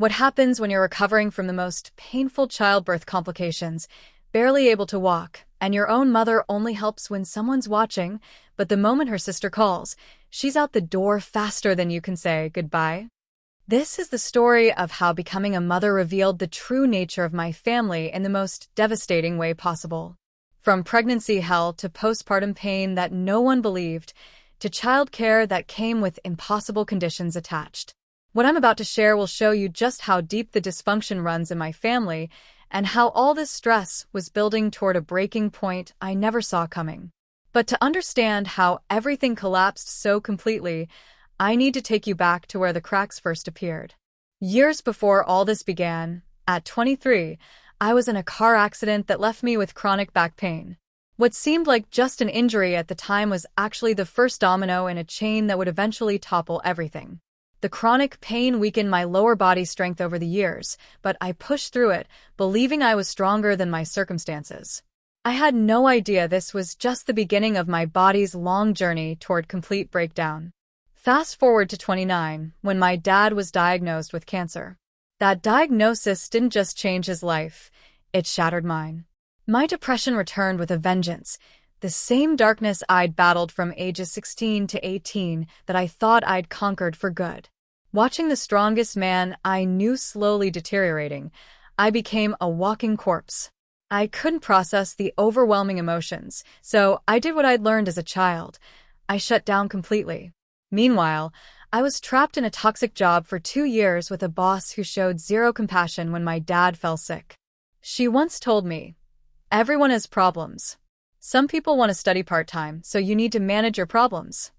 What happens when you're recovering from the most painful childbirth complications, barely able to walk, and your own mother only helps when someone's watching, but the moment her sister calls, she's out the door faster than you can say goodbye? This is the story of how becoming a mother revealed the true nature of my family in the most devastating way possible. From pregnancy hell to postpartum pain that no one believed, to childcare that came with impossible conditions attached. What I'm about to share will show you just how deep the dysfunction runs in my family and how all this stress was building toward a breaking point I never saw coming. But to understand how everything collapsed so completely, I need to take you back to where the cracks first appeared. Years before all this began, at 23, I was in a car accident that left me with chronic back pain. What seemed like just an injury at the time was actually the first domino in a chain that would eventually topple everything. The chronic pain weakened my lower body strength over the years, but I pushed through it, believing I was stronger than my circumstances. I had no idea this was just the beginning of my body's long journey toward complete breakdown. Fast forward to 29, when my dad was diagnosed with cancer. That diagnosis didn't just change his life, it shattered mine. My depression returned with a vengeance, the same darkness I'd battled from ages 16 to 18 that I thought I'd conquered for good. Watching the strongest man I knew slowly deteriorating, I became a walking corpse. I couldn't process the overwhelming emotions, so I did what I'd learned as a child. I shut down completely. Meanwhile, I was trapped in a toxic job for 2 years with a boss who showed zero compassion when my dad fell sick. She once told me, "Everyone has problems. Some people want to study part-time, so you need to manage your problems."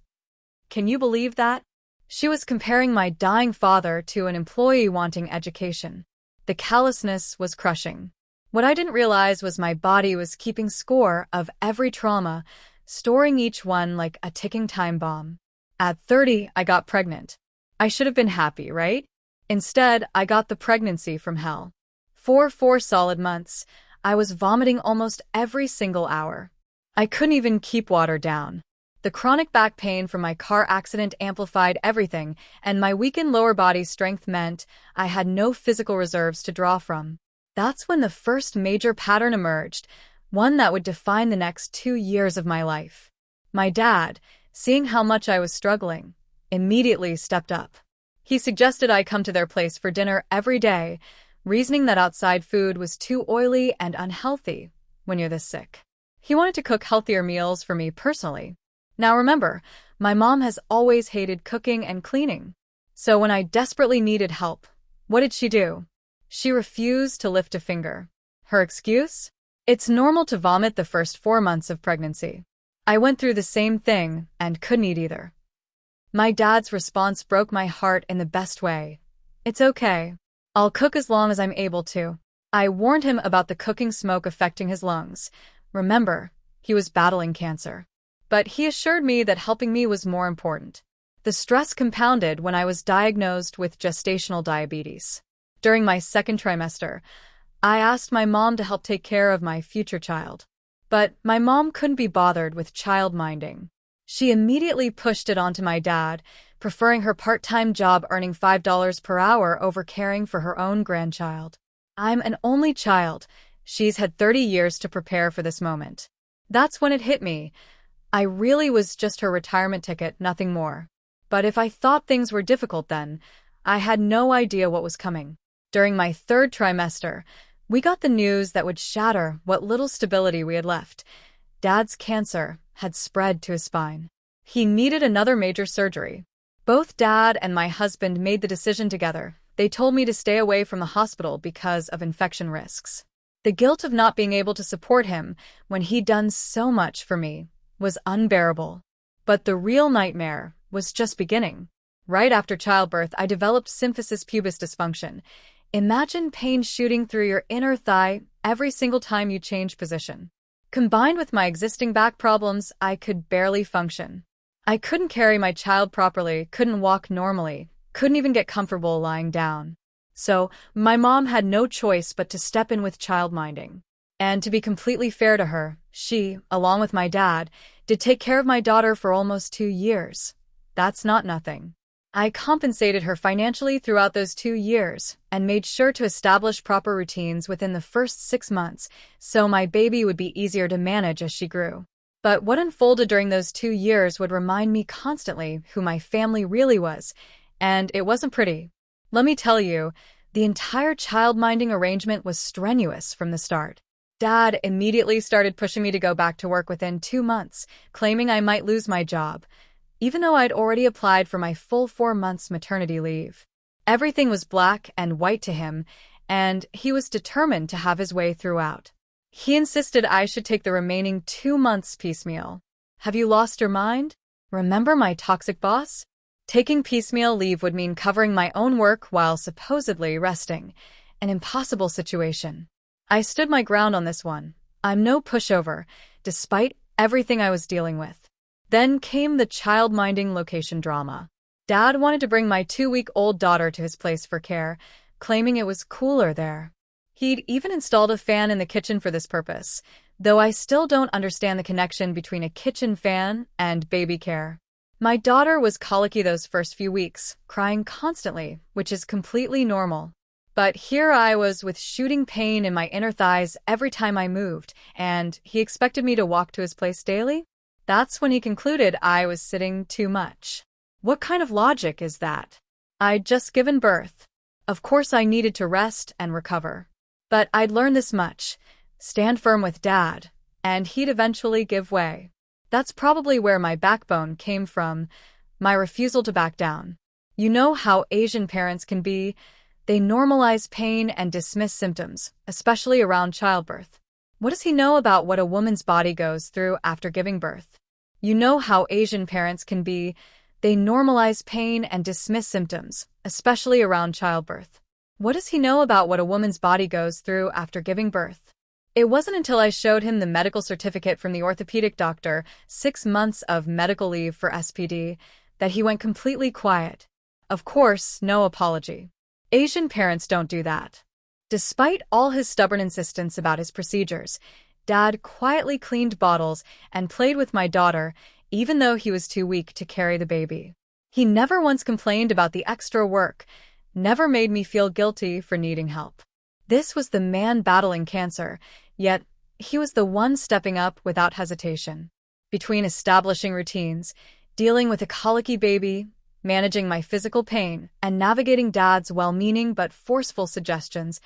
Can you believe that? She was comparing my dying father to an employee wanting education. The callousness was crushing. What I didn't realize was my body was keeping score of every trauma, storing each one like a ticking time bomb. At 30, I got pregnant. I should have been happy, right? Instead, I got the pregnancy from hell. For 4 solid months, I was vomiting almost every single hour. I couldn't even keep water down. The chronic back pain from my car accident amplified everything, and my weakened lower body strength meant I had no physical reserves to draw from. That's when the first major pattern emerged, one that would define the next 2 years of my life. My dad, seeing how much I was struggling, immediately stepped up. He suggested I come to their place for dinner every day, reasoning that outside food was too oily and unhealthy when you're this sick. He wanted to cook healthier meals for me personally. Now remember, my mom has always hated cooking and cleaning. So when I desperately needed help, what did she do? She refused to lift a finger. Her excuse? It's normal to vomit the first 4 months of pregnancy. I went through the same thing and couldn't eat either. My dad's response broke my heart in the best way. "It's okay. I'll cook as long as I'm able to." I warned him about the cooking smoke affecting his lungs. Remember, he was battling cancer. But he assured me that helping me was more important. The stress compounded when I was diagnosed with gestational diabetes. During my 2nd trimester, I asked my mom to help take care of my future child. But my mom couldn't be bothered with childminding. She immediately pushed it onto my dad, preferring her part-time job earning $5 per hour over caring for her own grandchild. I'm an only child. She's had 30 years to prepare for this moment. That's when it hit me. I really was just her retirement ticket, nothing more. But if I thought things were difficult then, I had no idea what was coming. During my 3rd trimester, we got the news that would shatter what little stability we had left. Dad's cancer had spread to his spine. He needed another major surgery. Both Dad and my husband made the decision together. They told me to stay away from the hospital because of infection risks. The guilt of not being able to support him when he'd done so much for me was unbearable. But the real nightmare was just beginning. Right after childbirth, I developed symphysis pubis dysfunction. Imagine pain shooting through your inner thigh every single time you change position. Combined with my existing back problems, I could barely function. I couldn't carry my child properly, couldn't walk normally, couldn't even get comfortable lying down. So, my mom had no choice but to step in with childminding. And to be completely fair to her, she, along with my dad, did take care of my daughter for almost 2 years. That's not nothing. I compensated her financially throughout those 2 years and made sure to establish proper routines within the first 6 months so my baby would be easier to manage as she grew. But what unfolded during those 2 years would remind me constantly who my family really was, and it wasn't pretty. Let me tell you, the entire child-minding arrangement was strenuous from the start. Dad immediately started pushing me to go back to work within 2 months, claiming I might lose my job, even though I'd already applied for my full 4 months maternity leave. Everything was black and white to him, and he was determined to have his way throughout. He insisted I should take the remaining 2 months piecemeal. Have you lost your mind? Remember my toxic boss? Taking piecemeal leave would mean covering my own work while supposedly resting. An impossible situation. I stood my ground on this one. I'm no pushover, despite everything I was dealing with. Then came the child-minding location drama. Dad wanted to bring my 2-week-old daughter to his place for care, claiming it was cooler there. He'd even installed a fan in the kitchen for this purpose, though I still don't understand the connection between a kitchen fan and baby care. My daughter was colicky those first few weeks, crying constantly, which is completely normal. But here I was with shooting pain in my inner thighs every time I moved, and he expected me to walk to his place daily? That's when he concluded I was sitting too much. What kind of logic is that? I'd just given birth. Of course I needed to rest and recover. But I'd learned this much. Stand firm with Dad, and he'd eventually give way. That's probably where my backbone came from, my refusal to back down. You know how Asian parents can be. They normalize pain and dismiss symptoms, especially around childbirth. What does he know about what a woman's body goes through after giving birth? You know how Asian parents can be. They normalize pain and dismiss symptoms, especially around childbirth. What does he know about what a woman's body goes through after giving birth? It wasn't until I showed him the medical certificate from the orthopedic doctor, 6 months of medical leave for SPD, that he went completely quiet. Of course, no apology. Asian parents don't do that. Despite all his stubborn insistence about his procedures, Dad quietly cleaned bottles and played with my daughter, even though he was too weak to carry the baby. He never once complained about the extra work, never made me feel guilty for needing help. This was the man battling cancer, yet he was the one stepping up without hesitation. Between establishing routines, dealing with a colicky baby, managing my physical pain, and navigating Dad's well-meaning but forceful suggestions,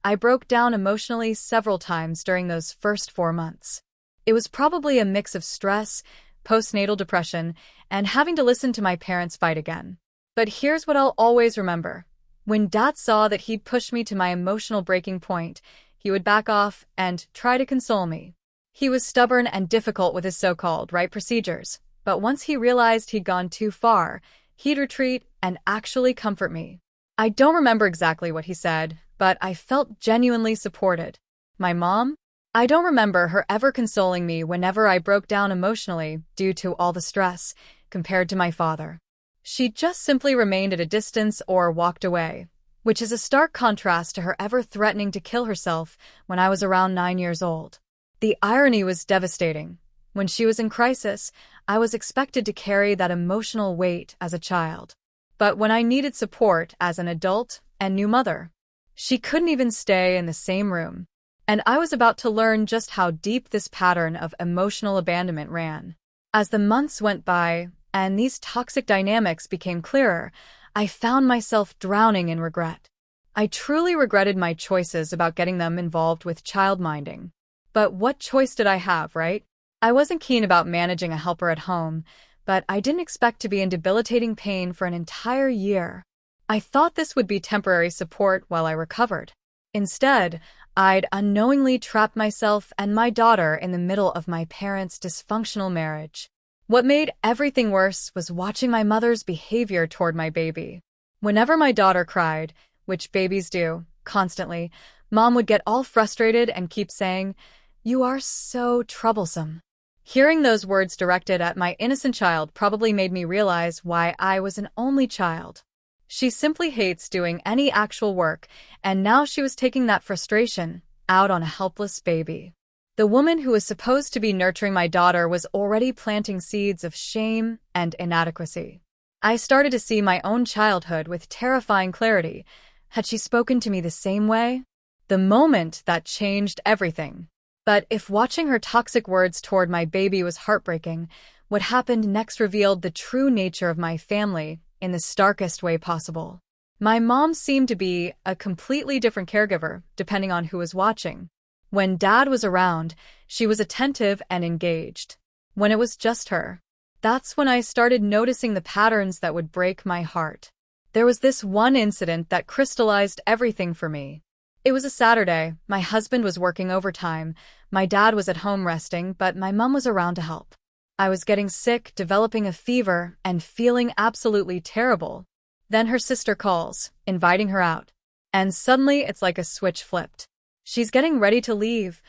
I broke down emotionally several times during those first 4 months. It was probably a mix of stress, postnatal depression, and having to listen to my parents fight again. But here's what I'll always remember. When Dad saw that he'd pushed me to my emotional breaking point, he would back off and try to console me. He was stubborn and difficult with his so-called right procedures, but once he realized he'd gone too far, he'd retreat and actually comfort me. I don't remember exactly what he said, but I felt genuinely supported. My mom? I don't remember her ever consoling me whenever I broke down emotionally due to all the stress, compared to my father. She just simply remained at a distance or walked away, which is a stark contrast to her ever threatening to kill herself when I was around 9 years old. The irony was devastating. When she was in crisis, I was expected to carry that emotional weight as a child. But when I needed support as an adult and new mother, she couldn't even stay in the same room. And I was about to learn just how deep this pattern of emotional abandonment ran. As the months went by and these toxic dynamics became clearer, I found myself drowning in regret. I truly regretted my choices about getting them involved with childminding. But what choice did I have, right? I wasn't keen about managing a helper at home, but I didn't expect to be in debilitating pain for an entire year. I thought this would be temporary support while I recovered. Instead, I'd unknowingly trapped myself and my daughter in the middle of my parents' dysfunctional marriage. What made everything worse was watching my mother's behavior toward my baby. Whenever my daughter cried, which babies do, constantly, Mom would get all frustrated and keep saying, "You are so troublesome." Hearing those words directed at my innocent child probably made me realize why I was an only child. She simply hates doing any actual work, and now she was taking that frustration out on a helpless baby. The woman who was supposed to be nurturing my daughter was already planting seeds of shame and inadequacy. I started to see my own childhood with terrifying clarity. Had she spoken to me the same way? The moment that changed everything. But if watching her toxic words toward my baby was heartbreaking, what happened next revealed the true nature of my family in the starkest way possible. My mom seemed to be a completely different caregiver, depending on who was watching. When Dad was around, she was attentive and engaged. When it was just her, that's when I started noticing the patterns that would break my heart. There was this one incident that crystallized everything for me. It was a Saturday. My husband was working overtime. My dad was at home resting, but my mom was around to help. I was getting sick, developing a fever, and feeling absolutely terrible. Then her sister calls, inviting her out. And suddenly it's like a switch flipped. She's getting ready to leave,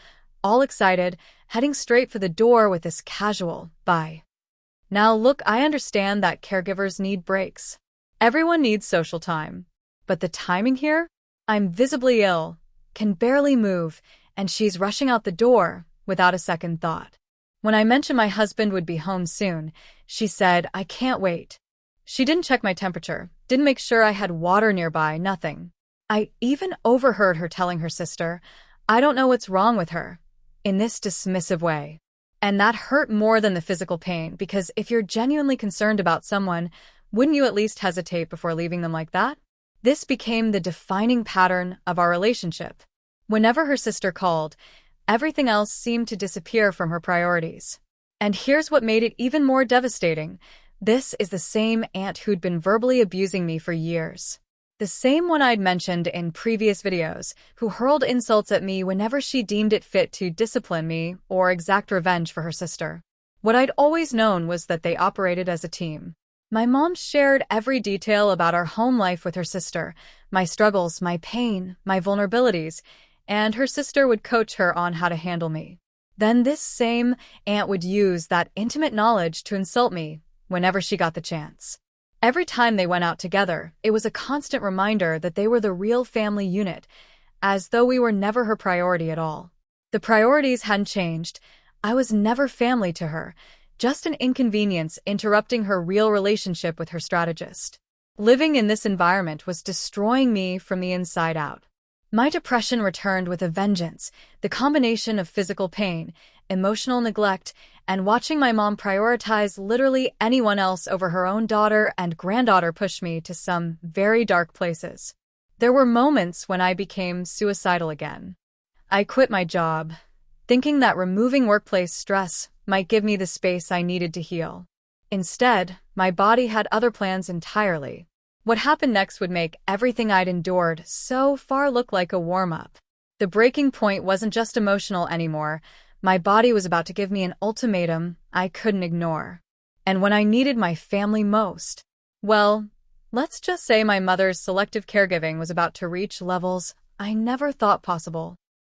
all excited, heading straight for the door with this casual, "Bye." Now look, I understand that caregivers need breaks. Everyone needs social time. But the timing here? I'm visibly ill, can barely move, and she's rushing out the door without a second thought. When I mentioned my husband would be home soon, she said, "I can't wait." She didn't check my temperature, didn't make sure I had water nearby, nothing. I even overheard her telling her sister, "I don't know what's wrong with her," in this dismissive way. And that hurt more than the physical pain, because if you're genuinely concerned about someone, wouldn't you at least hesitate before leaving them like that? This became the defining pattern of our relationship. Whenever her sister called, everything else seemed to disappear from her priorities. And here's what made it even more devastating. This is the same aunt who'd been verbally abusing me for years. The same one I'd mentioned in previous videos, who hurled insults at me whenever she deemed it fit to discipline me or exact revenge for her sister. What I'd always known was that they operated as a team. My mom shared every detail about our home life with her sister, my struggles, my pain, my vulnerabilities, and her sister would coach her on how to handle me. Then this same aunt would use that intimate knowledge to insult me whenever she got the chance. Every time they went out together, it was a constant reminder that they were the real family unit, as though we were never her priority at all. The priorities hadn't changed. I was never family to her, just an inconvenience interrupting her real relationship with her strategist. Living in this environment was destroying me from the inside out. My depression returned with a vengeance, the combination of physical pain, emotional neglect, and watching my mom prioritize literally anyone else over her own daughter and granddaughter pushed me to some very dark places. There were moments when I became suicidal again. I quit my job, thinking that removing workplace stress might give me the space I needed to heal. Instead, my body had other plans entirely. What happened next would make everything I'd endured so far look like a warm-up. The breaking point wasn't just emotional anymore. My body was about to give me an ultimatum I couldn't ignore. And when I needed my family most, well, let's just say my mother's selective caregiving was about to reach levels I never thought possible.